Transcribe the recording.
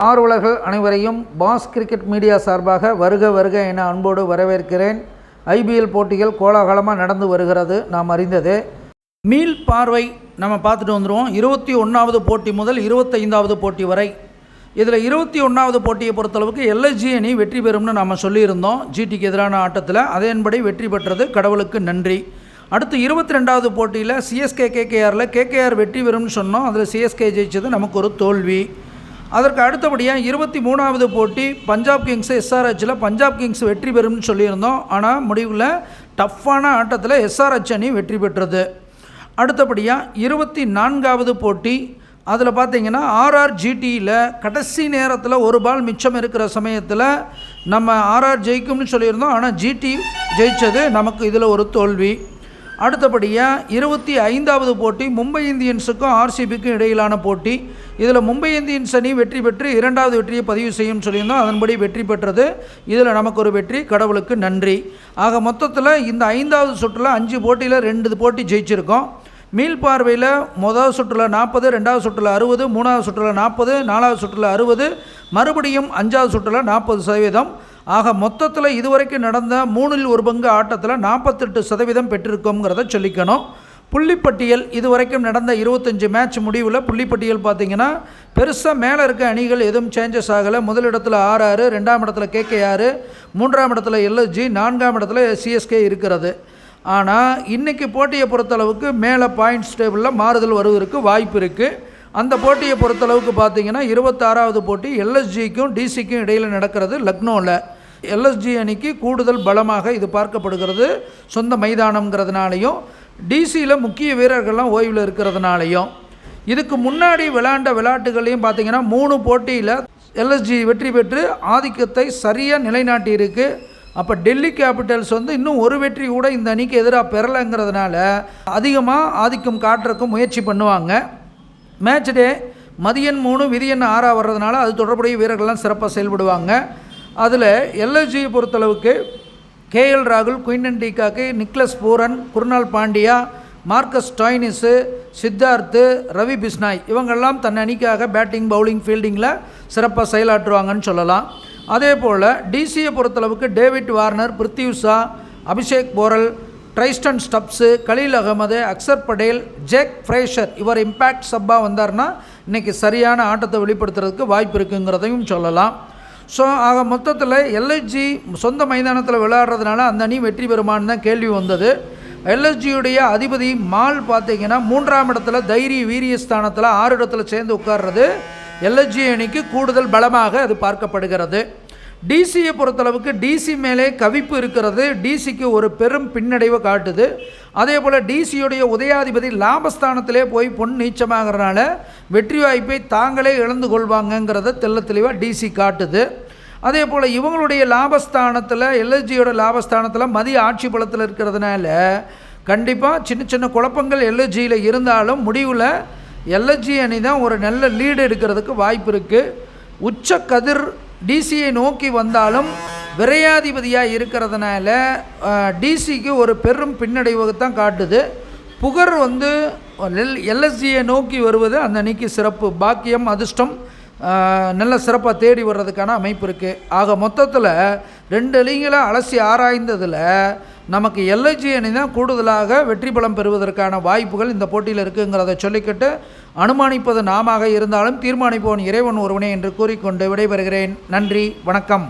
ஆர்வலர்கள் அனைவரையும் pass cricket media சார்பாக வருக வருக என அன்போடு வரவேற்கிறேன். ஐபிஎல் போட்டிகள் கோலாகலமாக நடந்து வருகிறது, நாம் அறிந்தது. மீள் பார்வை நம்ம பார்த்துட்டு வந்துடுவோம். 21வது போட்டி முதல் 25வது போட்டி வரை. இதில் 21வது போட்டியை பொறுத்தளவுக்கு எல்எஸ்ஜி அணி வெற்றி பெறும்னு நம்ம சொல்லியிருந்தோம் ஜிடிக்கு எதிரான ஆட்டத்தில். அதன்படி வெற்றி பெற்றது, கடவுளுக்கு நன்றி. அடுத்து 22வது போட்டியில் சிஎஸ்கே கேகேஆரில் கேகேஆர் வெற்றி பெறும்னு சொன்னோம். அதில் சிஎஸ்கே ஜெயிச்சது நமக்கு ஒரு தோல்வி. அதற்கு அடுத்தபடியாக 23வது போட்டி பஞ்சாப் கிங்ஸ் எஸ்ஆர்ஹெச்சில் பஞ்சாப் கிங்ஸ் வெற்றி பெறும்னு சொல்லியிருந்தோம். ஆனால் முடிவில் டஃப்பான ஆட்டத்தில் எஸ்ஆர்ஹெச் அணி வெற்றி பெற்றது. அடுத்தபடியாக 24வது போட்டி, அதில் பார்த்திங்கன்னா ஆர்ஆர்ஜிடியில் கடைசி நேரத்தில் ஒரு பால் மிச்சம் இருக்கிற சமயத்தில் நம்ம ஆர்ஆர் ஜெயிக்கும்னு சொல்லியிருந்தோம். ஆனால் ஜிடி ஜெயித்தது, நமக்கு இதில் ஒரு தோல்வி. அடுத்தபடியாக 25வது போட்டி மும்பை இந்தியன்ஸுக்கும் ஆர்சிபிக்கும் இடையிலான போட்டி. இதில் மும்பை இந்தியன்ஸ் அணி வெற்றி பெற்று 2வது வெற்றியை பதிவு செய்யும் சொல்லியிருந்தோம். அதன்படி வெற்றி பெற்றது. இதில் நமக்கு ஒரு வெற்றி, கடவுளுக்கு நன்றி. ஆக மொத்தத்தில் இந்த 5வது சுற்றில் 5 போட்டியில் 2 போட்டி ஜெயிச்சிருக்கோம். மீள் பார்வையில் முதல் சுற்றில் 40, 2வது சுற்றில் 60, 3வது சுற்றில் 40, 4வது சுற்றில் 60, மறுபடியும் 5வது சுற்றில் 40%. ஆக மொத்தத்தில் இதுவரைக்கும் நடந்த 3/1 ஆட்டத்தில் 48% பெற்றிருக்கோங்கிறத சொல்லிக்கணும். புள்ளிப்பட்டியல் இதுவரைக்கும் நடந்த 25 மேட்ச் முடிவில் புள்ளிப்பட்டியல் பார்த்திங்கன்னா பெருசாக மேலே இருக்க அணிகள் எதுவும் சேஞ்சஸ் ஆகலை. முதலிடத்தில் ஆர்ஆர், 2ஆம் இடத்துல கேகேஆர், 3ஆம் இடத்துல எல்எஸ்ஜி, 4ஆம் இடத்துல சிஎஸ்கே இருக்கிறது. ஆனால் இன்றைக்கி போட்டியை பொறுத்தளவுக்கு மேலே பாயிண்ட்ஸ் டேபிளில் மாறுதல் வருவதற்கு வாய்ப்பு இருக்குது. அந்த போட்டியை பொறுத்தளவுக்கு பார்த்திங்கன்னா 26வது போட்டி எல்எஸ்ஜிக்கும் டிசிக்கும் இடையில் நடக்கிறது லக்னோவில். எல்எஸ்ஜி அணிக்கு கூடுதல் பலமாக இது பார்க்கப்படுகிறது, சொந்த மைதானங்கிறதுனாலையும் டிசியில் முக்கிய வீரர்கள்லாம் ஓய்வில் இருக்கிறதுனாலையும். இதுக்கு முன்னாடி விளையாண்ட விளையாட்டுகளையும் பார்த்திங்கன்னா 3 போட்டியில் எல்எஸ்ஜி வெற்றி பெற்று ஆதிக்கத்தை சரியாக நிலைநாட்டி இருக்குது. அப்போ டெல்லி கேபிட்டல்ஸ் இன்னும் ஒரு வெற்றி கூட இந்த அணிக்கு எதிராக பெறலைங்கிறதுனால அதிகமாக ஆதிக்கம் காட்டுறதுக்கு முயற்சி பண்ணுவாங்க. மேட்ச் டே மதியம் 3 விதியன் 6 வர்றதுனால அது தொடர்புடைய வீரர்கள்லாம் சிறப்பாக செயல்படுவாங்க. அதில் எல்எஸ்ஜியை பொறுத்தளவுக்கு கேஎல் ராகுல், Quinton de Kock, Nicholas Pooran, Krunal Pandya, Marcus Stoinis, Siddharth, Ravi Bishnoi இவங்கெல்லாம் தன் அணிக்காக பேட்டிங், பவுலிங், ஃபீல்டிங்கில் சிறப்பாக செயலாற்றுவாங்கன்னு சொல்லலாம். அதே போல் டிசியை பொறுத்தளவுக்கு David Warner, Prithvi Shaw, Abhishek Porel, Tristan Stubbs, Khaleel Ahmed, Axar Patel, Jake Fraser இவர் இம்பேக்ட் சப்பாக வந்தார்னா இன்றைக்கி சரியான ஆட்டத்தை வெளிப்படுத்துறதுக்கு வாய்ப்பு இருக்குங்கிறதையும் சொல்லலாம். ஸோ ஆக மொத்தத்தில் எல்எஸ்ஜி சொந்த மைதானத்தில் விளையாடுறதுனால அந்த அணி வெற்றி பெறுமான்னு தான் கேள்வி வந்தது. எல்எஸ்ஜியுடைய அதிபதி மால் பார்த்திங்கன்னா 3ஆம் இடத்துல தைரிய வீரிய ஸ்தானத்தில் 6 இடத்துல சேர்ந்து உட்கார்றது எல்எஸ்ஜி அணிக்கு கூடுதல் பலமாக அது பார்க்கப்படுகிறது. டிசியை பொறுத்தளவுக்கு டிசி மேலே கவிப்பு இருக்கிறது, டிசிக்கு ஒரு பெரும் பின்னடைவை காட்டுது. அதே போல் டிசியுடைய உதயாதிபதி லாபஸ்தானத்திலே போய் பொன் நீச்சமாகறனால வெற்றி வாய்ப்பை தாங்களே இழந்து கொள்வாங்கங்கிறத தெல்ல தெளிவாக டிசி காட்டுது. அதே போல் இவங்களுடைய லாபஸ்தானத்தில் எல்எஸ்ஜியோட லாபஸ்தானத்தில் மதிய ஆட்சி பலத்தில் இருக்கிறதுனால கண்டிப்பாக சின்ன சின்ன குழப்பங்கள் எல்எஸ்ஜியில் இருந்தாலும் முடிவில் எல்எஸ்ஜி அணி தான் ஒரு நல்ல லீடு எடுக்கிறதுக்கு வாய்ப்பு இருக்குது. உச்ச கதிர் டிசியை நோக்கி வந்தாலும் விரையாதிபதியாக இருக்கிறதுனால டிசிக்கு ஒரு பெரும் பின்னடைவு தான் காட்டுது. புகர் எல்எஸ்ஜியை நோக்கி வருவது அந்த அணிக்கு சிறப்பு, பாக்கியம், அதிர்ஷ்டம் நல்ல சிறப்பாக தேடி வர்றதுக்கான அமைப்பு இருக்குது. ஆக மொத்தத்தில் 2 அணிகளை அலசி ஆராய்ந்ததில் நமக்கு எல்எஸ்ஜி அணி தான் கூடுதலாக வெற்றி பலம் பெறுவதற்கான வாய்ப்புகள் இந்த போட்டியில் இருக்குங்கிறத சொல்லிக்கிட்டு அனுமானிப்பது நாமாக இருந்தாலும் தீர்மானிப்பவன் இறைவன் ஒருவனே என்று கூறிக்கொண்டு விடைபெறுகிறேன். நன்றி, வணக்கம்.